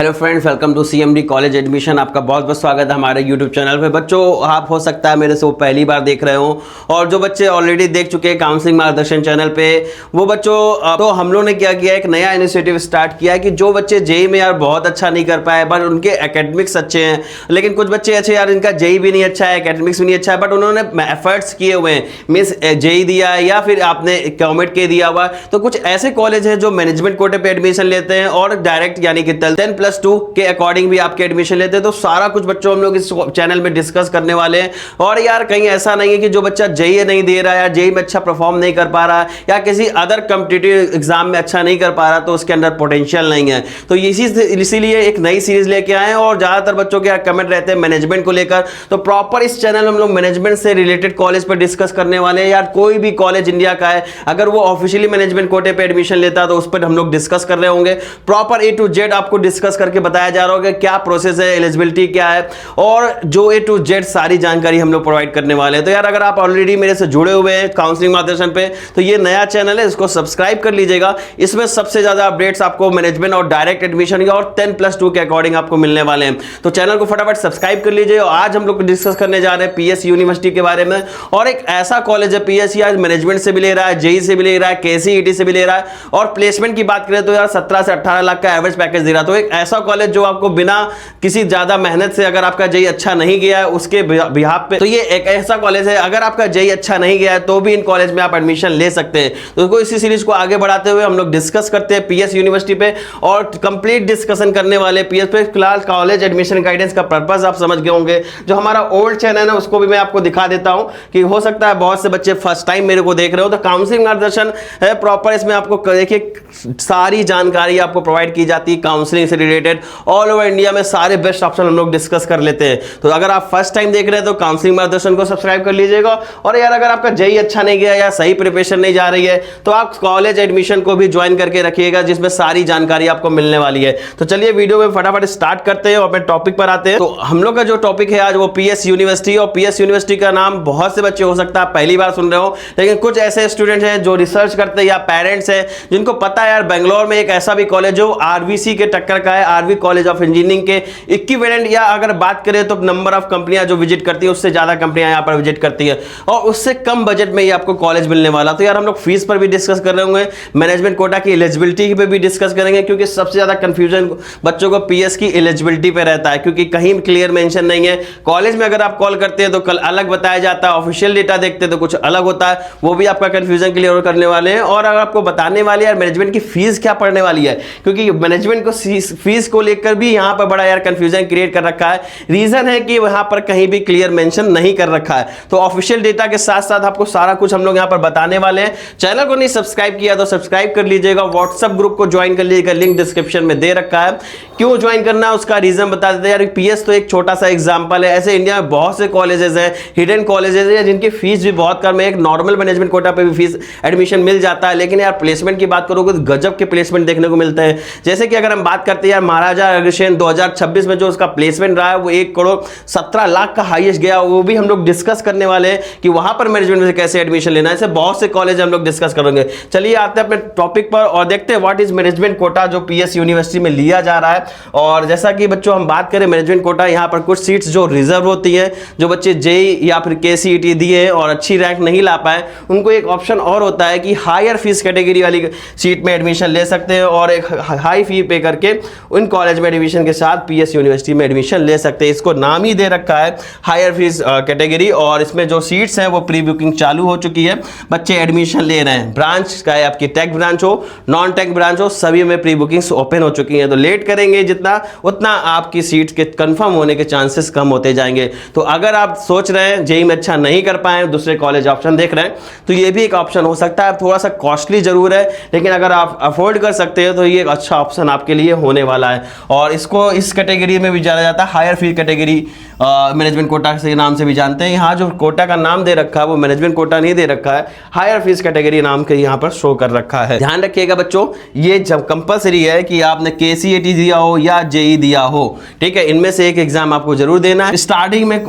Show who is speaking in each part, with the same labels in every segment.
Speaker 1: Hello friends, welcome to CMD college admission. आपका बहुत बहुत स्वागत है हमारे यूट्यूब चैनल पे। बच्चों, आप हो सकता है मेरे से वो पहली बार देख रहे हो, और जो बच्चे ऑलरेडी देख चुके हैं काउंसलिंग मार्गदर्शन चैनल पे, वो बच्चों तो हम लोग ने क्या किया, एक नया इनिशिएटिव स्टार्ट किया है कि जो बच्चे जेई में यार बहुत अच्छा नहीं कर पाए, बट उनके एकेडमिक्स अच्छे हैं, लेकिन कुछ बच्चे अच्छे यार इनका जेई भी नहीं अच्छा है, एकेडमिक्स भी नहीं अच्छा है, बट उन्होंने एफर्ट्स किए हुए हैं, मीन्स जेई दिया है या फिर आपने कॉमेट के दिया हुआ। तो कुछ ऐसे कॉलेज हैं जो मैनेजमेंट कोटे पे एडमिशन लेते हैं और डायरेक्ट यानी कि 10+2 के अकॉर्डिंग भी आपके एडमिशन लेते हैं। तो सारा कुछ बच्चों हम लोग इस चैनल में डिस्कस करने वाले हैं। और यार कहीं ऐसा नहीं है कि जो बच्चा जेई नहीं दे रहा है या जेई में अच्छा परफॉर्म नहीं कर पा रहा है या किसी अदर कॉम्पिटिटिव एग्जाम में अच्छा नहीं कर पा रहा तो उसके अंदर पोटेंशियल नहीं है। तो इसीलिए एक नई सीरीज लेके आए हैं, और ज्यादातर बच्चों के कमेंट रहते हैं मैनेजमेंट को लेकर। तो प्रॉपर इस चैनल में हम लोग मैनेजमेंट से रिलेटेड कॉलेज पर डिस्कस करने वाले हैं। यार कोई भी कॉलेज इंडिया का है, अगर वो ऑफिशियली मैनेजमेंट कोटे पे एडमिशन लेता है तो उस पर हम लोग डिस्कस कर रहे होंगे। प्रॉपर A to Z आपको डिस्कस करके बताया जा रहा होगा क्या प्रोसेस है, एलिजिबिलिटी क्या है, और जो A to Z सारी जानकारी हम लोग प्रोवाइड करने वाले हैं। तो यार अगर आप ऑलरेडी मेरे से जुड़े हुए हैं काउंसलिंग मार्गदर्शन पे, तो ये नया चैनल है, इसको सब्सक्राइब कर लीजिएगा। इसमें सबसे ज्यादा अपडेट्स आपको मैनेजमेंट और डायरेक्ट एडमिशन और 10+2 के अकॉर्डिंग आपको मिलने वाले हैं। तो चैनल को फटाफट सब्सक्राइब कर लीजिए। और आज हम लोग डिस्कस करने जा रहे हैं पीएस यूनिवर्सिटी के बारे में। और एक ऐसा कॉलेज है, पीएस आज मैनेजमेंट से भी ले रहा है, जेई से भी ले रहा है, केसीईटी से भी ले रहा है, और प्लेसमेंट की बात करें तो यार 17 से 18 लाख का एवरेज पैकेज दे रहा है। तो एक ऐसा कॉलेज जो आपको बिना किसी ज्यादा मेहनत से, अगर आपका जेई अच्छा नहीं गया है उसके बिहाफ पे, तो ये एक ऐसा कॉलेज है, अगर आपका जेई अच्छा नहीं गया है तो भी इन कॉलेज में आप एडमिशन ले सकते हैं। तो इसी सीरीज को आगे बढ़ाते हुए हम लोग डिस्कस करते हैं पीएस यूनिवर्सिटी पे, और कंप्लीट डिस्कशन करने वाले पीएस पे। फिलहाल कॉलेज एडमिशन गाइडेंस का पर्पस आप समझ गए होंगे। जो हमारा ओल्ड चैनल है उसको भी मैं आपको दिखा देता हूं, कि हो सकता है बहुत से बच्चे फर्स्ट टाइम मेरे को देख रहे हो। तो काउंसलिंग मार्गदर्शन है प्रॉपर, इसमें आपको देखिए सारी जानकारी आपको प्रोवाइड की जाती है काउंसलिंग से रिलेटेड। ऑल ओवर इंडिया में सारे बेस्ट ऑप्शन हम लोग डिस्कस कर लेते हैं। तो अगर आप फर्स्ट टाइम देख रहे हैं तो काउंसलिंग मार्गदर्शन को सब्सक्राइब कर लीजिएगा। और यार अगर आपका जेई अच्छा नहीं गया या सही प्रिपरेशन नहीं जा रही है तो आप कॉलेज एडमिशन को भी ज्वाइन करके रखिएगा, जिसमें सारी जानकारी आपको मिलने वाली है। तो चलिए वीडियो में फटाफट स्टार्ट करते हैं और अपने टॉपिक पर आते हैं। तो हम लोग का जो टॉपिक है आज वो पीएस यूनिवर्सिटी। और पीएस यूनिवर्सिटी का नाम बहुत से बच्चे हो सकता है पहली बार सुन रहे हो, लेकिन कुछ ऐसे स्टूडेंट हैं जो रिसर्च करते हैं या पेरेंट्स हैं जिनको पता है यार बेंगलोर में एक ऐसा भी कॉलेज जो आरवीसी के टक्कर का है, आरवी कॉलेज ऑफ इंजीनियरिंग के इक्विवेलेंट, या अगर बात करें तो नंबर ऑफ कंपनियां जो विजिट करती है उससे ज्यादा कंपनियां यहां पर विजिट करती है, और उससे कम बजट में ही आपको कॉलेज मिलने वाला। तो यार हम लोग फीस पर भी डिस्कस कर रहे होंगे, मैनेजमेंट कोटा की एलिजिबिलिटी पे भी डिस्कस करेंगे, क्योंकि सबसे ज्यादा कंफ्यूजन बच्चों को पीएस की एलिजिबिलिटी पे रहता है, क्योंकि कहीं क्लियर मेंशन नहीं है। कॉलेज में अगर आप कॉल करते हैं तो कल अलग बताया जाता है, ऑफिशियल डेटा देखते हैं तो कुछ अलग होता है। वो भी आपका कंफ्यूजन क्लियर करने वाले हैं। और अगर आपको बताने वाले यार मैनेजमेंट की फीस क्या पड़ने वाली है, क्योंकि मैनेजमेंट को फीस को लेकर भी यहां पर बड़ा यार कंफ्यूजन क्रिएट कर रखा है। रीजन है कि वहां पर कहीं भी क्लियर मेंशन नहीं कर रखा है। तो ऑफिशियल डेटा के साथ साथ आपको सारा कुछ हम लोग यहां पर बताने वाले हैं। चैनल को नहीं सब्सक्राइब किया तो सब्सक्राइब कर लीजिएगा, व्हाट्सएप ग्रुप को ज्वाइन कर लीजिएगा, लिंक डिस्क्रिप्शन में दे रखा है। क्यों ज्वाइन करना है उसका रीजन बता देते हैं। यार पीएस तो एक छोटा सा एग्जांपल है, ऐसे इंडिया में बहुत से कॉलेजेस हैं, हिडन कॉलेजेस हैं जिनकी फीस भी बहुत कम है। एक नॉर्मल मैनेजमेंट कोटा पे भी फीस एडमिशन मिल जाता है, लेकिन यार प्लेसमेंट की बात करोगे तो गजब के प्लेसमेंट देखने को मिलते हैं। जैसे कि अगर हम बात करते हैं यार महाराजा अग्रसेन 2026 में जो उसका प्लेसमेंट रहा है वो 1,17,00,000 का हाईएस्ट गया, वो भी हम लोग डिस्कस करने वाले हैं कि वहां पर मैनेजमेंट में कैसे एडमिशन लेना है। ऐसे बहुत से कॉलेज हम लोग डिस्कस करेंगे। चलिए आते हैं अपने टॉपिक पर और देखते हैं व्हाट इज मैनेजमेंट कोटा जो पीएस यूनिवर्सिटी में लिया जा रहा है। और जैसा कि बच्चों हम बात करें मैनेजमेंट कोटा, यहाँ पर कुछ सीट्स जो रिजर्व होती है, जो बच्चे जेई या फिर केसीईटी दिए और अच्छी रैंक नहीं ला पाए उनको एक ऑप्शन और होता है कि हायर फीस कैटेगरी वाली सीट में एडमिशन ले सकते हैं, और एक हाई फी पे करके उन कॉलेज में एडमिशन के साथ पीएस यूनिवर्सिटी में एडमिशन ले सकते हैं। इसको नाम ही दे रखा है हायर फीस कैटेगरी। और इसमें जो सीट्स हैं वो प्री बुकिंग चालू हो चुकी है, बच्चे एडमिशन ले रहे हैं। ब्रांच का है आपकी टेक ब्रांच हो, नॉन टेक ब्रांच हो, सभी में प्री बुकिंग्स ओपन हो चुकी हैं। तो लेट करेंगे जितना उतना आपकी सीट के कंफर्म होने के चांसेस कम होते जाएंगे। तो अगर आप सोच रहे हैं जेई में अच्छा नहीं कर पाए, दूसरे कॉलेज ऑप्शन देख रहे हैं, तो ये भी एक ऑप्शन हो सकता है। थोड़ा सा कॉस्टली जरूर है, लेकिन अगर आप अफोर्ड कर सकते हैं तो ये एक अच्छा ऑप्शन आपके लिए होने वाला है। और इसको इस कैटेगरी में भी जाना जाता है हायर फी कैटेगरी, मैनेजमेंट कोटा के नाम से भी जानते हैं। यहाँ जो कोटा का नाम दे रखा है वो मैनेजमेंट कोटा नहीं दे रखा है, हायर फीस कैटेगरी नाम के यहाँ पर शो कर रखा है। ध्यान रखिएगा बच्चों, ये जब कंपलसरी है कि आपने केसीईटी दिया हो या जेई दिया हो, ठीक है, इनमें से एक एग्जाम आपको जरूर देना है। स्टार्टिंग में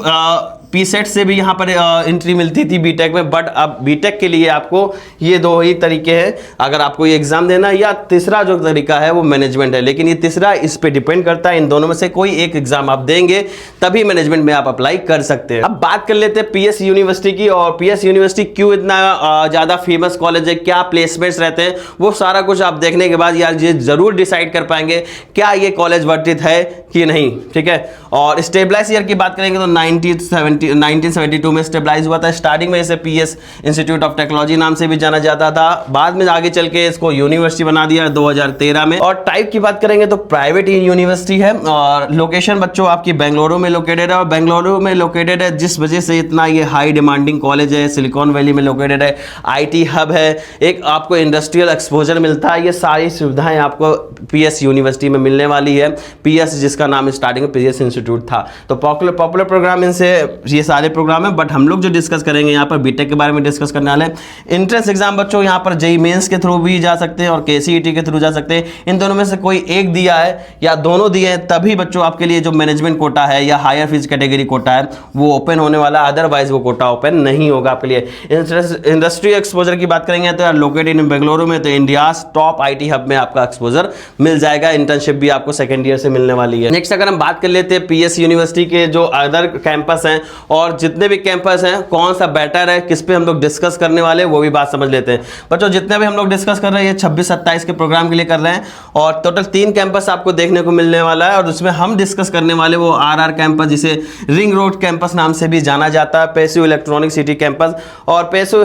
Speaker 1: पीसेट से भी यहाँ पर एंट्री मिलती थी बीटेक में, बट अब बीटेक के लिए आपको ये दो ही तरीके हैं, अगर आपको ये एग्जाम देना, या तीसरा जो तरीका है वो मैनेजमेंट है। लेकिन ये तीसरा इस पे डिपेंड करता है, इन दोनों में से कोई एक एग्जाम आप देंगे तभी मैनेजमेंट में आप अप्लाई कर सकते हैं। अब बात कर लेते हैं पीएस यूनिवर्सिटी की, और पीएस यूनिवर्सिटी क्यों इतना ज्यादा फेमस कॉलेज है, क्या प्लेसमेंट्स रहते हैं, वो सारा कुछ आप देखने के बाद यार ये जरूर डिसाइड कर पाएंगे क्या ये कॉलेज वर्थ इट है कि नहीं, ठीक है। और स्टेबलाइज ईयर की बात करेंगे तो 1972 में स्टेबलाइज हुआ था। स्टार्टिंग में इसे पीएस इंस्टीट्यूट ऑफ टेक्नोलॉजी नाम से भी जाना जाता था, बाद में आगे चल के इसको यूनिवर्सिटी बना दिया 2013 में। और टाइप की बात करेंगे तो प्राइवेट यूनिवर्सिटी है, और लोकेशन बच्चों आपकी बेंगलुरु में लोकेटेड है, और बेंगलुरु में लोकेटेड है जिस वजह से इतना ये हाई डिमांडिंग कॉलेज है, सिलिकॉन वैली में लोकेटेड है, आईटी हब है, एक आपको इंडस्ट्रियल एक्सपोजर मिलता है, ये सारी सुविधाएं आपको पीएस यूनिवर्सिटी में मिलने वाली है। पीएस जिसका नाम स्टार्टिंग में पीएस इंस्टीट्यूट था, तो पॉपुलर प्रोग्राम इनसे ये सारे प्रोग्राम है। बट हम लोग जो डिस्कस करेंगे यहाँ पर बीटेक के बारे में डिस्कस करने वाले हैं। एंट्रेंस एग्जाम बच्चों यहाँ पर जेईई मेंस के थ्रू भी जा सकते हैं और केसीईटी के थ्रू जा सकते हैं, इन दोनों में से कोई एक दिया है या दोनों दिए हैं तभी बच्चों आपके लिए जो मैनेजमेंट कोटा है या हायर फीस कैटेगरी कोटा है वो ओपन होने वाला, अदरवाइज वो कोटा ओपन नहीं होगा आपके लिए। इंडस्ट्री एक्सपोजर की बात करेंगे तो लोकेटेड इन बेंगलुरु में, तो इंडिया टॉप आईटी हब में आपका एक्सपोजर मिल जाएगा, इंटर्नशिप भी आपको सेकंड ईयर से मिलने वाली है। नेक्स्ट अगर हम बात कर लेते हैं पीएस यूनिवर्सिटी के जो अदर कैंपस हैं, और जितने भी कैंपस हैं कौन सा बेटर है, किस पे हम लोग डिस्कस करने वाले हैं वो भी बात समझ लेते हैं। बच्चों जितने भी हम लोग डिस्कस कर रहे हैं ये 26-27 के प्रोग्राम के लिए कर रहे हैं, और टोटल 3 कैंपस आपको देखने को मिलने वाला है, और उसमें हम डिस्कस करने वाले वो आरआर कैंपस, जिसे रिंग रोड कैंपस नाम से भी जाना जाता है, पेसु इलेक्ट्रॉनिक सिटी कैंपस और पेसु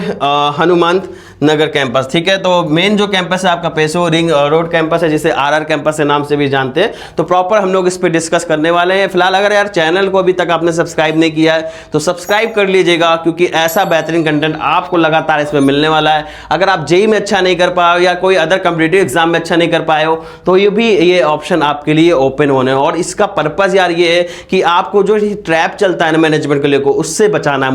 Speaker 1: हनुमंत नगर कैंपस, ठीक है। तो मेन जो कैंपस है आपका पेसो रिंग रोड कैंपस है, जिसे आरआर कैंपस के नाम से भी जानते हैं। तो प्रॉपर हम लोग इस पे डिस्कस करने वाले हैं। फिलहाल अगर यार चैनल को अभी तक आपने सब्सक्राइब नहीं किया है तो सब्सक्राइब कर लीजिएगा, क्योंकि ऐसा बेहतरीन कंटेंट आपको लगातार इसमें मिलने वाला है। अगर आप जेईई में अच्छा नहीं कर पाए या कोई अदर कॉम्पिटिटिव एग्जाम में अच्छा नहीं कर पाए हो तो ये ऑप्शन आपके लिए ओपन होने, और इसका पर्पज यार ये है कि आपको जो ट्रैप चलता है ना मैनेजमेंट को लेकर, उससे बचाना है।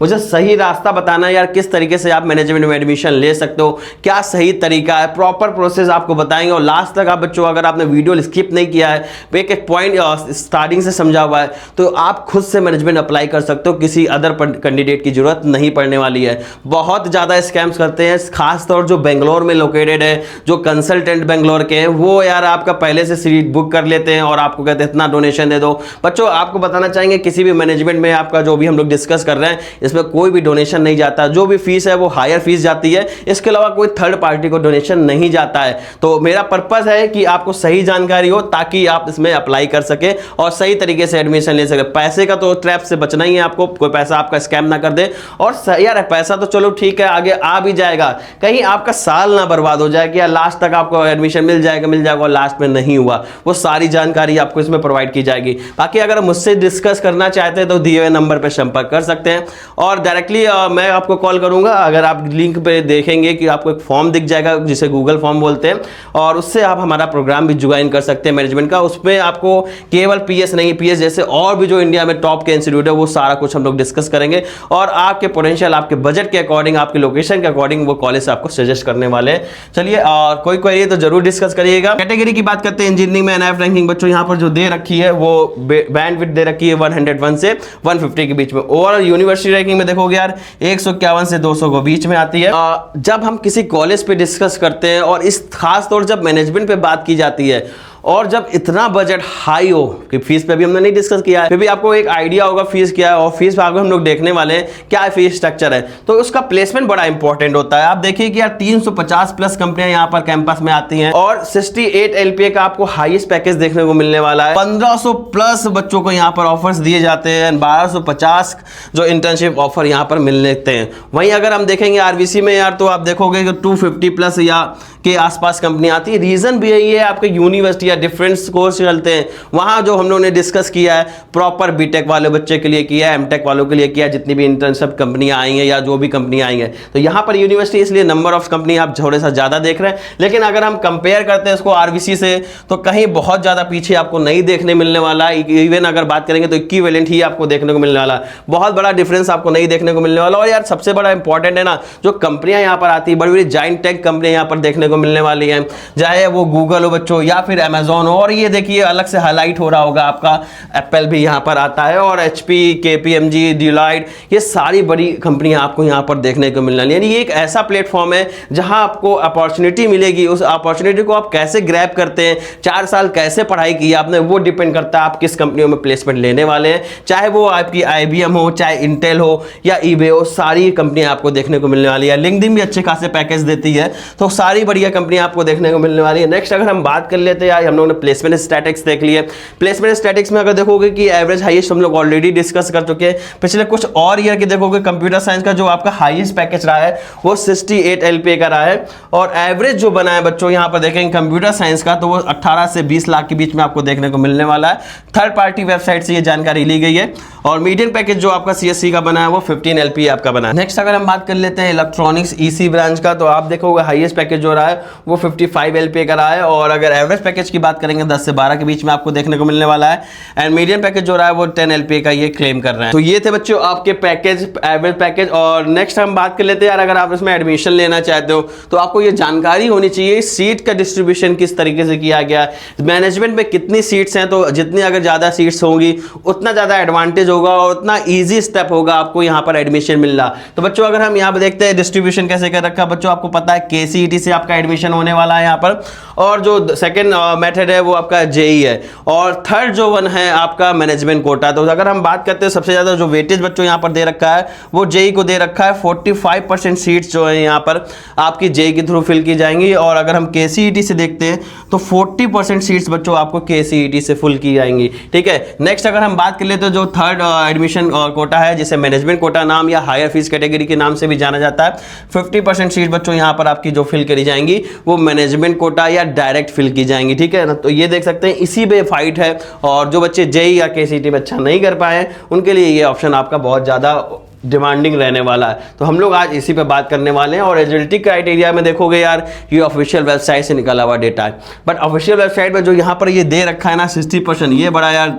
Speaker 1: मुझे सही रास्ता बताना है यार, किस तरीके से आप मैनेजमेंट में एडमिशन ले सकते हो, क्या सही तरीका है, प्रॉपर प्रोसेस आपको बताएंगे। और लास्ट तक आप बच्चों अगर आपने वीडियो स्किप नहीं किया है, एक एक पॉइंट स्टार्टिंग से समझा हुआ है, तो आप खुद से मैनेजमेंट अप्लाई कर सकते हो, किसी अदर कैंडिडेट की जरूरत नहीं पड़ने वाली है। बहुत ज्यादा स्कैम्स करते हैं, खासतौर जो बेंगलोर में लोकेटेड है, जो कंसल्टेंट बेंगलोर के हैं, वो यार आपका पहले से सीट बुक कर लेते हैं और आपको कहते हैं इतना डोनेशन दे दो। बच्चों आपको बताना चाहेंगे किसी भी मैनेजमेंट में आपका जो भी हम लोग डिस्कस कर रहे हैं इसमें कोई भी डोनेशन नहीं जाता, जो भी फीस है वो हायर फीस जाती है, इसके अलावा कोई थर्ड पार्टी को डोनेशन नहीं जाता है। तो मेरा पर्पस है कि आपको सही जानकारी हो ताकि आप इसमें अप्लाई कर सके और सही तरीके से एडमिशन ले सके। पैसे का तो ट्रैप से बचना ही है, आपको कोई पैसा आपका स्कैम ना कर दे। और यार पैसा तो चलो ठीक है आगे आ भी जाएगा, कहीं आपका साल ना बर्बाद हो जाए कि यार लास्ट तक आपको एडमिशन मिल जाएगा और लास्ट में नहीं हुआ, वो सारी जानकारी आपको इसमें प्रोवाइड की जाएगी। बाकी अगर मुझसे डिस्कस करना चाहते हैं तो दिए हुए नंबर पर संपर्क कर सकते हैं, और डायरेक्टली मैं आपको कॉल करूंगा। अगर आप लिंक पे देखेंगे कि आपको एक फॉर्म दिख जाएगा जिसे गूगल फॉर्म बोलते हैं, और उससे आप हमारा प्रोग्राम भी ज्वाइन कर सकते हैं मैनेजमेंट का। उसमें आपको केवल पीएस नहीं, पीएस जैसे और भी जो इंडिया में टॉप के इंस्टीट्यूट है वो सारा कुछ हम लोग डिस्कस करेंगे, और आपके पोटेंशियल, आपके बजट के अकॉर्डिंग, आपके लोकेशन के अकॉर्डिंग वो कॉलेज आपको सजेस्ट करने वाले हैं। चलिए, और कोई क्वेरी तो जरूर डिस्कस करिएगा। कैटेगरी की बात करते हैं इंजीनियरिंग में एनआईएफ रैंकिंग बच्चों यहाँ पर जो दे रखी है वो बैंडविड्थ दे रखी है 101 से 150 के बीच में। ओवरऑल यूनिवर्सिटी रैंकिंग में देखोगे यार 151 से 200 के बीच में आती है। जब हम किसी कॉलेज पे डिस्कस करते हैं और इस खास तौर जब मैनेजमेंट पे बात की जाती है और जब इतना बजट हाई हो कि फीस पे भी हमने नहीं डिस्कस किया है, फिर भी आपको एक आइडिया होगा फीस क्या है, और फीस पे आगे हम लोग देखने वाले हैं क्या फीस स्ट्रक्चर है, तो उसका प्लेसमेंट बड़ा इंपॉर्टेंट होता है। आप देखिए कि यार 350 प्लस कंपनियां यहाँ पर कैंपस में आती हैं, और 68 LPA का आपको हाईएस्ट पैकेज देखने को मिलने वाला है। 1500 प्लस बच्चों को यहाँ पर ऑफर्स दिए जाते हैं, 1250 जो इंटर्नशिप ऑफर यहाँ पर मिल लेते हैं। वहीं अगर हम देखेंगे आरबीसी में यार, तो आप देखोगे कि 250 प्लस या के आसपास कंपनी आती है। रीजन भी यही है, आपके यूनिवर्सिटी या डिफरेंट कोर्स चलते हैं, वहां जो हम लोगों ने डिस्कस किया है प्रॉपर बीटेक वाले बच्चे के लिए किया है, एमटेक वालों के लिए किया है, जितनी भी इंटर्नशिप कंपनियां आई हैं या जो भी कंपनी आई हैं, तो यहाँ पर यूनिवर्सिटी इसलिए नंबर ऑफ कंपनी आप थोड़ा सा ज्यादा देख रहे हैं। लेकिन अगर हम कंपेयर करते हैं इसको आरबीसी से, तो कहीं बहुत ज्यादा पीछे आपको नहीं देखने मिलने वाला है। इवन अगर बात करेंगे तो इक्विवेलेंट ही आपको देखने को मिलने वाला है, बहुत बड़ा डिफरेंस आपको नहीं देखने को मिलने वाला। और यार सबसे बड़ा इंपॉर्टेंट है ना, जो कंपनियां यहाँ पर आती है, बड़ी बड़ी जाइंट टेक कंपनियां यहाँ पर देखने को मिलने वाली है, चाहे वो गूगल हो बच्चों या फिर अमेजोन हो। और ये देखिए अलग से हाईलाइट हो रहा होगा आपका एप्पल भी यहाँ पर आता है, और HP, KPMG, डिलॉयट, ये सारी बड़ी कंपनियां आपको यहाँ पर देखने को मिलने वाली है। यानी ये एक ऐसा प्लेटफॉर्म है जहां आपको अपॉर्चुनिटी मिलेगी, उस अपॉर्चुनिटी को आप कैसे ग्रैब करते हैं, 4 साल कैसे पढ़ाई की आपने, वो डिपेंड करता है आप किस कंपनियों में प्लेसमेंट लेने वाले हैं। चाहे वो आपकी IBM हो, चाहे इंटेल हो या eBay हो, सारी कंपनियां आपको देखने को मिलने वाली है। लिंक्डइन भी अच्छे खासे पैकेज देती है, तो सारी बढ़िया कंपनियां आपको देखने को मिलने वाली है। नेक्स्ट अगर हम बात कर लेते हैं, हम लोगों ने प्लेसमेंट स्टैटिक्स देख लिए। प्लेसमेंट स्टैटिक्स में अगर देखोगे कि एवरेज हाईएस्ट हम लोग ऑलरेडी डिस्कस कर चुके हैं। पिछले कुछ और ईयर के देखोगे कंप्यूटर साइंस का जो आपका हाईएस्ट पैकेज रहा है वो 68 LPA का रहा है, और एवरेज जो बना है बच्चों यहाँ पर देखेंगे कंप्यूटर साइंस का तो वो 18 से 20 लाख के बीच में आपको देखने को मिलने वाला है। थर्ड पार्टी वेबसाइट से ये जानकारी ली गई है। और मीडियन पैकेज जो आपका CSC का बना है वो 15 LPA आपका बना है। नेक्स्ट अगर हम बात कर लेते हैं इलेक्ट्रॉनिक्स EC ब्रांच का, तो आप देखोगे हाईएस्ट पैकेज जो रहा है वो 55 LPA का रहा है, और अगर एवरेज पैकेज की बात करेंगे 10 से 12 के बीच में आपको देखने को मिलने वाला है, एंड मीडियन पैकेज जो रहा है वो 10 LPA का ये क्लेम कर रहे हैं। तो ये थे बच्चों आपके पैकेज, एवरेज पैकेज। और नेक्स्ट हम बात कर लेते हैं यार, अगर आप इसमें एडमिशन लेना चाहते हो तो आपको ये जानकारी होनी चाहिए सीट का डिस्ट्रीब्यूशन किस तरीके से किया गया है, मैनेजमेंट में कितनी सीट्स हैं। तो जितनी अगर ज़्यादा सीट्स होंगी उतना ज़्यादा एडवांटेज होगा और उतना ईजी स्टेप होगा आपको यहाँ पर एडमिशन मिलना। तो बच्चों अगर हम यहाँ पर देखते हैं डिस्ट्रीब्यूशन कैसे कर रखा है बच्चों, आपको पता है KCET से आपका एडमिशन होने वाला है यहाँ पर, और जो सेकेंड मेथड है वो आपका JEE है, और थर्ड जो वन है आपका मैनेजमेंट कोटा। तो अगर हम बात करते हैं सबसे ज़्यादा जो वेटेज बच्चों यहाँ पर दे रखा है वो JEE को दे रखा है। 45% सीट्स जो है यहाँ पर आपकी JEE के थ्रू फिल की जाएंगी, और अगर हम KCET से देखते हैं तो 40% सीट्स बच्चों आपको KCET से फुल की जाएंगी। ठीक है, नेक्स्ट अगर हम बात कर लेते हैं जो थर्ड एडमिशन कोटा है जिसे मैनेजमेंट कोटा नाम या हायर फीस कैटेगरी के नाम से भी जाना जाता है, 50% सीट बच्चों यहाँ पर आपकी जो फिल करी जाएंगी वो मैनेजमेंट कोटा या डायरेक्ट फिल की जाएंगी। ठीक है ना, तो ये देख सकते हैं इसी पे फाइट है, और जो बच्चे JEE या KCET में अच्छा नहीं कर पाए उनके लिए ये ऑप्शन आपका बहुत ज़्यादा डिमांडिंग रहने वाला है। तो हम लोग आज इसी पे बात करने वाले हैं। और एलिजिबिलिटी क्राइटेरिया में देखोगे यार ये ऑफिशियल वेबसाइट से निकला हुआ डेटा है, बट ऑफिशियल वेबसाइट में जो यहाँ पर ये दे रखा है ना 60%, ये बड़ा यार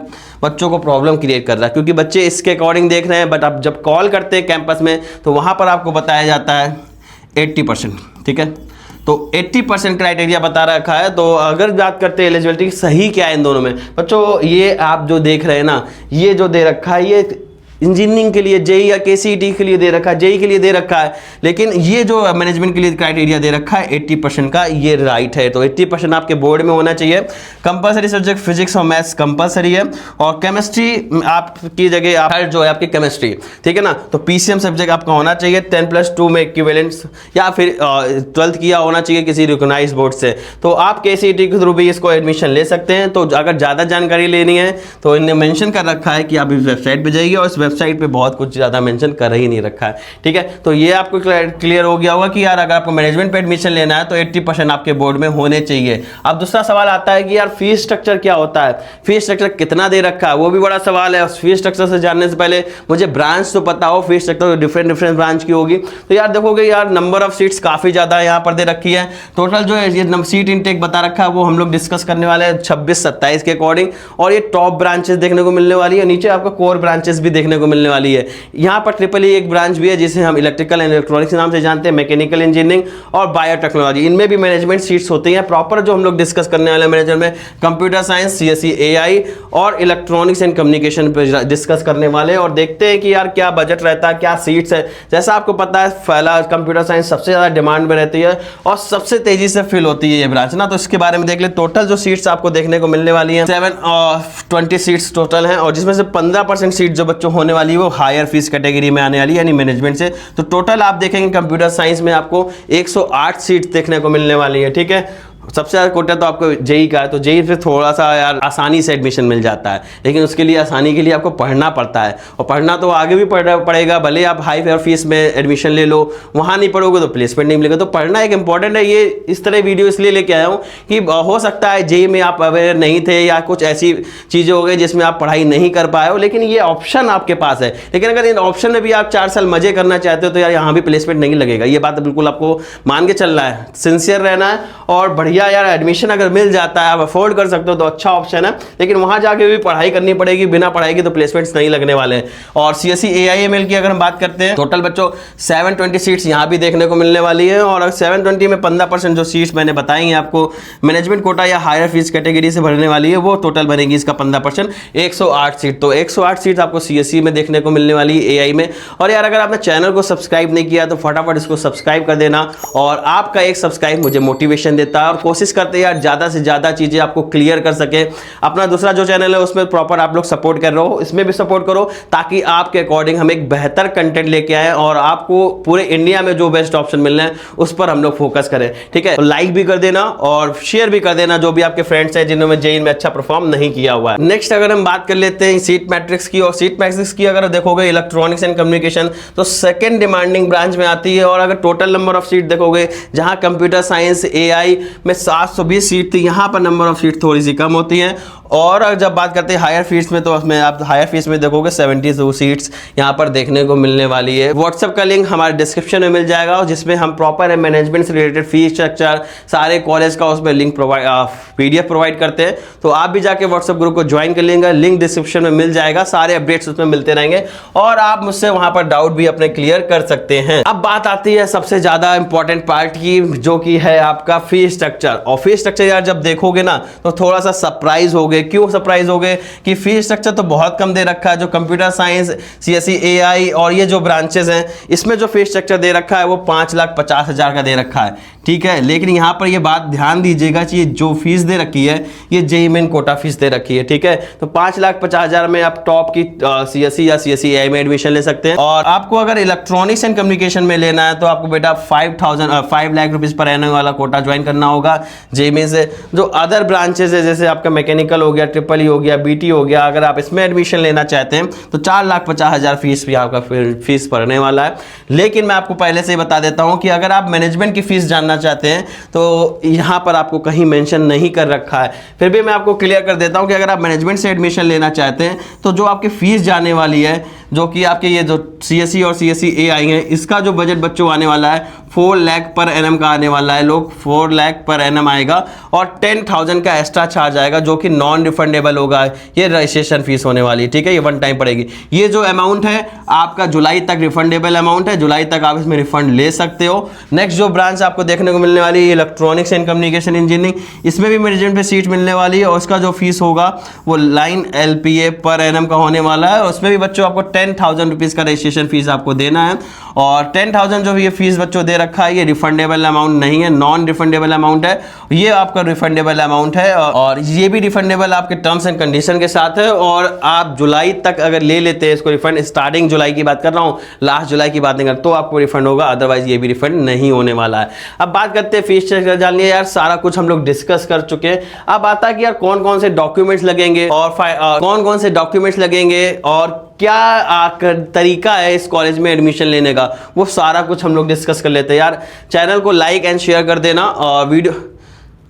Speaker 1: बच्चों को प्रॉब्लम क्रिएट कर रहा है, क्योंकि बच्चे इसके अकॉर्डिंग देख रहे हैं, बट अब जब कॉल करते हैं कैंपस में तो वहाँ पर आपको बताया जाता है 80%। ठीक है, तो 80% क्राइटेरिया बता रखा है। तो अगर बात करते हैं एलिजिबिलिटी सही क्या है इन दोनों में बच्चों, ये आप जो देख रहे हैं ना, ये जो दे रखा है ये इंजीनियरिंग के लिए JEE या KCET के लिए दे रखा है, JEE के लिए दे रखा है, लेकिन ये जो मैनेजमेंट के लिए क्राइटेरिया दे रखा है 80% का, ये राइट है। तो 80% आपके बोर्ड में होना चाहिए। कंपलसरी सब्जेक्ट फिजिक्स और मैथ्स कंपलसरी है, और केमिस्ट्री आपकी जगह आप जो है आपकी केमिस्ट्री, ठीक है ना, तो PCM सब्जेक्ट आपका होना चाहिए 10+2 में इक्विवेलेंस, या फिर 12th किया होना चाहिए किसी रिकॉग्नाइज्ड बोर्ड से। तो आप KCET के थ्रू भी इसको एडमिशन ले सकते हैं। तो अगर ज़्यादा जानकारी लेनी है तो इन्हें मेंशन कर रखा है कि आप इस वेबसाइट पे जाइए, और इस वेबसाइट पे बहुत कुछ ज़्यादा मेंशन कर ही नहीं रखा है। ठीक है, तो ये आपको क्लियर हो गया होगा कि यार अगर आपको मैनेजमेंट पे एडमिशन लेना है तो 80% आपके बोर्ड में होने चाहिए। अब दूसरा सवाल आता है कि यार फीस स्ट्रक्चर क्या होता है, फीस स्ट्रक्चर कितना दे रखा है, वो भी बड़ा सवाल है। फीस स्ट्रक्चर से जानने से पहले मुझे ब्रांच तो पता हो, फीस स्ट्रक्चर डिफरेंट ब्रांच की होगी। तो यार देखोगे यार नंबर ऑफ सीट्स काफ़ी ज़्यादा यहाँ पर दे रखी है। टोटल जो है ये सीट इनटेक बता रखा है वो हम लोग डिस्कस करने वाले हैं 26-27 के अकॉर्डिंग, और ये टॉप ब्रांचेस देखने को मिलने वाली है, नीचे आपको कोर ब्रांचेस भी देखने को मिलने वाली है। यहाँ पर ट्रिपल ई एक ब्रांच भी है जिसे हम इलेक्ट्रिकल एंड इलेक्ट्रॉनिक्स नाम से जानते हैं, मैकेनिकल इंजीनियरिंग और बायोटेक्नोलॉजी, इनमें भी मैनेजमेंट सीट्स होती हैं। प्रॉपर जो हम लोग डिस्कस करने वाले मैनेजर में कंप्यूटर साइंस, CSE AI और इलेक्ट्रॉनिक्स एंड कम्युनिकेशन पे डिस्कस करने वाले हैं, और देखते हैं कि यार क्या बजट रहता है, क्या सीट्स है। जैसा आपको पता है पहला कंप्यूटर साइंस सबसे ज़्यादा डिमांड में रहती है और सबसे तेजी से फिल होती है ये ब्रांच ना, तो इसके बारे में देख ले। टोटल जो सीट्स आपको देखने को मिलने वाली हैं 720 सीट्स टोटल हैं, और जिसमें से 15% सीट जो बच्चों होने वाली है वो हायर फीस कैटेगरी में आने वाली है, यानी मैनेजमेंट से। तो टोटल आप देखेंगे कंप्यूटर साइंस में आपको 108 सीट देखने को मिलने वाली है। ठीक है, सबसे ज़्यादा कोटा तो आपको JEE का है, तो JEE फिर थोड़ा सा यार आसानी से एडमिशन मिल जाता है, लेकिन उसके लिए आसानी के लिए आपको पढ़ना पड़ता है, और पढ़ना तो आगे भी पड़ेगा, भले आप हाई फेयर फीस में एडमिशन ले लो, वहाँ नहीं पढ़ोगे तो प्लेसमेंट नहीं मिलेगा। तो पढ़ना एक इंपॉर्टेंट है। ये इस तरह वीडियो इसलिए लेके आया हूँ कि हो सकता है JEE में आप अवेयर नहीं थे या कुछ ऐसी चीज़ें हो गई जिसमें आप पढ़ाई नहीं कर पाए हो, लेकिन ये ऑप्शन आपके पास है। लेकिन अगर इन ऑप्शन में भी आप 4 साल मजे करना चाहते हो तो यार यहाँ भी प्लेसमेंट नहीं लगेगा। ये बात बिल्कुल आपको मान के चलना है, सिंसियर रहना है और बढ़िया बढ़िया यार एडमिशन अगर मिल जाता है, आप अफोर्ड कर सकते हो तो अच्छा ऑप्शन है, लेकिन वहां जाके भी पढ़ाई करनी पड़ेगी, बिना पढ़ाई की तो प्लेसमेंट्स नहीं लगने वाले हैं। और CSE AIML की अगर हम बात करते हैं, टोटल बच्चों 720 सीट्स यहाँ भी देखने को मिलने वाली है, और 720 में 15% जो सीट्स मैंने बताई हैं आपको मैनेजमेंट कोटा या हायर फीस कैटेगरी से भरने वाली है, वो टोटल बनेगी इसका 15%, 108 सीट। तो 108 सीट आपको CSE में देखने को मिलने वाली है, AI में। और यार अगर आपने चैनल को सब्सक्राइब नहीं किया तो फटाफट इसको सब्सक्राइब कर देना, और आपका एक सब्सक्राइब मुझे मोटिवेशन देता है, और कोशिश करते हैं यार ज़्यादा से ज़्यादा चीज़ें आपको क्लियर कर सके। अपना दूसरा जो चैनल है उसमें प्रॉपर आप लोग सपोर्ट कर रहे हो, इसमें भी सपोर्ट करो, ताकि आपके अकॉर्डिंग हम एक बेहतर कंटेंट लेके आए और आपको पूरे इंडिया में जो बेस्ट ऑप्शन मिलना है उस पर हम लोग फोकस करें। ठीक है, लाइक भी कर देना और शेयर भी कर देना जो भी आपके फ्रेंड्स हैं जिन्होंने जेईई में अच्छा परफॉर्म नहीं किया हुआ है। नेक्स्ट अगर हम बात कर लेते हैं सीट मैट्रिक्स की, और सीट मैट्रिक्स की अगर देखोगे इलेक्ट्रॉनिक्स एंड कम्युनिकेशन तो सेकंड डिमांडिंग ब्रांच में आती है। और अगर टोटल नंबर ऑफ सीट देखोगे, जहां कंप्यूटर साइंस AI में 720 सीट थी, यहां पर नंबर ऑफ सीट थोड़ी सी कम होती है। और जब बात करते हैं हायर फीस में, तो उसमें आप हायर फीस में देखोगे 72 सीट्स यहाँ पर देखने को मिलने वाली है। व्हाट्सएप का लिंक हमारे डिस्क्रिप्शन में मिल जाएगा, जिसमें हम प्रॉपर मैनेजमेंट से रिलेटेड फीस स्ट्रक्चर सारे कॉलेज का उसमें लिंक PDF प्रोवाइड करते हैं। तो आप भी जाके व्हाट्सएप ग्रुप को ज्वाइन कर लेंगे, लिंक डिस्क्रिप्शन में मिल जाएगा, सारे अपडेट्स उसमें मिलते रहेंगे, और आप मुझसे वहां पर डाउट भी अपने क्लियर कर सकते हैं। अब बात आती है सबसे ज्यादा इंपॉर्टेंट पार्ट की, जो कि है आपका फीस स्ट्रक्चर। और फीस स्ट्रक्चर यार जब देखोगे ना तो थोड़ा सा सरप्राइज हो गए। क्यों सरप्राइज हो गए? कि फीस स्ट्रक्चर तो बहुत कम दे रखा है। जो कंप्यूटर साइंस, CSE AI और ये जो ब्रांचेस हैं, इसमें जो फीस स्ट्रक्चर दे रखा है वो 5,50,000 का दे रखा है। ठीक है, लेकिन यहाँ पर ये बात ध्यान दीजिएगा कि ये जो फीस दे रखी है ये जेईई मेन कोटा फीस दे रखी है। ठीक है, तो 5,50,000 में आप टॉप की CSE या CSE AI में एडमिशन ले सकते हैं। और आपको अगर इलेक्ट्रॉनिक्स एंड कम्युनिकेशन में लेना है तो आपको बेटा 5 लाख रुपीज पर एनम वाला कोटा ज्वाइन करना होगा जेईई में से। जो अदर ब्रांचेस है, जैसे आपका मैकेनिकल हो गया, ट्रिपल हो गया, BT हो गया, अगर आप इसमें एडमिशन लेना चाहते हैं तो 4,50,000 फीस भी आपका फीस पड़ने वाला है। लेकिन मैं आपको पहले से ही बता देता हूं कि अगर आप मैनेजमेंट की फीस जानना चाहते हैं तो यहां पर आपको कहीं मेंशन नहीं कर रखा है, फिर भी मैं आपको क्लियर कर देता हूं कि अगर आप मैनेजमेंट से एडमिशन लेना चाहते हैं तो जो आपकी फीस जाने वाली है, जो कि आपके ये जो CSE और CSE AI है, इसका जो बजट बच्चों आने वाला है 4 लाख पर एनम का आने वाला है। लोग 4 लाख पर एनम आएगा, और 10,000 का एक्स्ट्रा चार्ज आएगा जो कि नॉन रिफंडेबल होगा। ये रजिस्ट्रेशन फीस होने वाली है। ठीक है, ये वन टाइम पड़ेगी। ये जो अमाउंट है आपका जुलाई तक रिफंडेबल अमाउंट है, जुलाई तक आप इसमें रिफंड ले सकते हो। नेक्स्ट जो ब्रांच आपको देखने को मिलने वाली है इलेक्ट्रॉनिक्स एंड कम्युनिकेशन इंजीनियरिंग, इसमें भी मैनेजमेंट पे सीट मिलने वाली है, और उसका जो फीस होगा वो 9 LPA पर एनम का होने वाला है। उसमें भी बच्चों आपको 10,000 रुपीज़ का रजिस्ट्रेशन फीस आपको देना है, और 10,000 जो ये फीस बच्चों दे रखा है ये रिफंडेबल अमाउंट नहीं है, नॉन रिफंडेबल अमाउंट है। ये आपका रिफंडेबल अमाउंट है, और ये भी रिफंडेबल आपके टर्म्स एंड कंडीशन के साथ है। और आप जुलाई तक अगर ले लेते हैं इसको रिफंड, स्टार्टिंग जुलाई की बात कर रहा हूँ, लास्ट जुलाई की बात नहीं कर, तो आपको रिफंड होगा, अदरवाइज ये भी रिफंड नहीं होने वाला है। अब बात करते हैं फीस स्ट्रक्चर जान लिया यार, सारा कुछ हम लोग डिस्कस कर चुके हैं। अब आता है कि यार कौन कौन से डॉक्यूमेंट्स लगेंगे और कौन कौन से डॉक्यूमेंट्स लगेंगे और क्या तरीका है इस कॉलेज में एडमिशन लेने का, वो सारा कुछ हम लोग डिस्कस कर लेते हैं। यार चैनल को लाइक एंड शेयर कर देना, और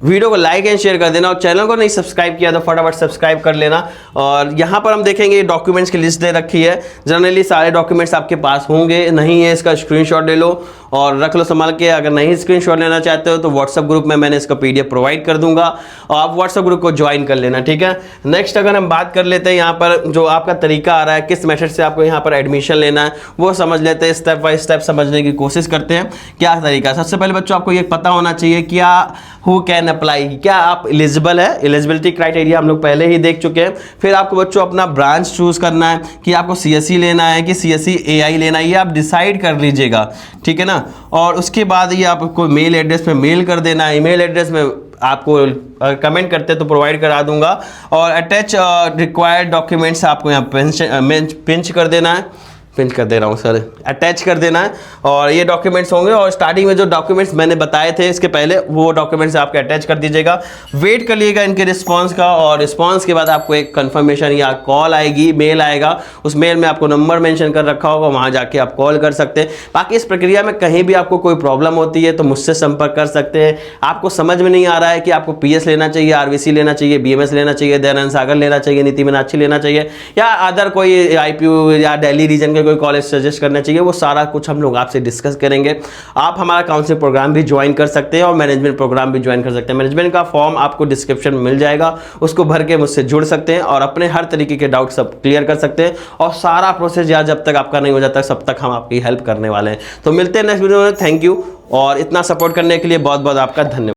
Speaker 1: वीडियो को लाइक एंड शेयर कर देना, और चैनल को नहीं सब्सक्राइब किया तो फटाफट सब्सक्राइब कर लेना। और यहाँ पर हम देखेंगे डॉक्यूमेंट्स की लिस्ट दे रखी है, जनरली सारे डॉक्यूमेंट्स आपके पास होंगे, नहीं है इसका स्क्रीनशॉट ले लो और रख लो संभाल के। अगर नहीं स्क्रीनशॉट लेना चाहते हो तो व्हाट्सएप ग्रुप में मैंने इसका PDF प्रोवाइड कर दूंगा, और आप व्हाट्सएप ग्रुप को ज्वाइन कर लेना। ठीक है, नेक्स्ट अगर हम बात कर लेते हैं यहाँ पर जो आपका तरीका आ रहा है, किस मेथड से आपको यहाँ पर एडमिशन लेना है, वो समझ लेते हैं। स्टेप बाय स्टेप समझने की कोशिश करते हैं क्या तरीका। सबसे पहले बच्चों आपको ये पता होना चाहिए क्या हु कैन अप्लाई, क्या आप एलिजिबल है, एलिजिबिलिटी क्राइटेरिया हम लोग पहले ही देख चुके हैं। फिर आपको बच्चों अपना ब्रांच चूज करना है कि आपको CSE लेना है कि CSE AI लेना है, ये आप डिसाइड कर लीजिएगा। ठीक है ना, और उसके बाद ये आपको मेल एड्रेस पे मेल कर देना है। ईमेल एड्रेस में आपको कमेंट करते तो प्रोवाइड करा दूंगा, और अटैच रिक्वायर्ड डॉक्यूमेंट्स आपको यहाँ पिंच कर देना है, पिंच कर दे रहा हूँ सर, अटैच कर देना है। और ये डॉक्यूमेंट्स होंगे, और स्टार्टिंग में जो डॉक्यूमेंट्स मैंने बताए थे इसके पहले, वो डॉक्यूमेंट्स आपके अटैच कर दीजिएगा। वेट कर लिएगा इनके रिस्पांस का, और रिस्पांस के बाद आपको एक कंफर्मेशन या कॉल आएगी, मेल आएगा। उस मेल में आपको नंबर मेंशन कर रखा होगा, वहाँ जाके आप कॉल कर सकते हैं। बाकी इस प्रक्रिया में कहीं भी आपको कोई प्रॉब्लम होती है तो मुझसे संपर्क कर सकते हैं। आपको समझ में नहीं आ रहा है कि आपको PS लेना चाहिए, RVC लेना चाहिए, BMS लेना चाहिए, दयानंद सागर लेना चाहिए, नीति मीनाक्षी लेना चाहिए, या अदर कोई IPU या दिल्ली रीजन मुझे कोई कॉलेज सजेस्ट करना चाहिए, वो सारा कुछ हम लोग आपसे डिस्कस करेंगे। आप हमारा काउंसलिंग प्रोग्राम भी ज्वाइन कर सकते हैं और मैनेजमेंट प्रोग्राम भी ज्वाइन कर सकते हैं। मैनेजमेंट का फॉर्म आपको डिस्क्रिप्शन में मिल जाएगा, उसको भर के मुझसे जुड़ सकते हैं और अपने हर तरीके के डाउट सब क्लियर कर सकते हैं। और सारा प्रोसेस यार जब तक आपका नहीं हो जाता तब तक हम आपकी हेल्प करने वाले हैं। तो मिलते हैं नेक्स्ट वीडियो में। थैंक यू, और इतना सपोर्ट करने के लिए बहुत बहुत आपका धन्यवाद।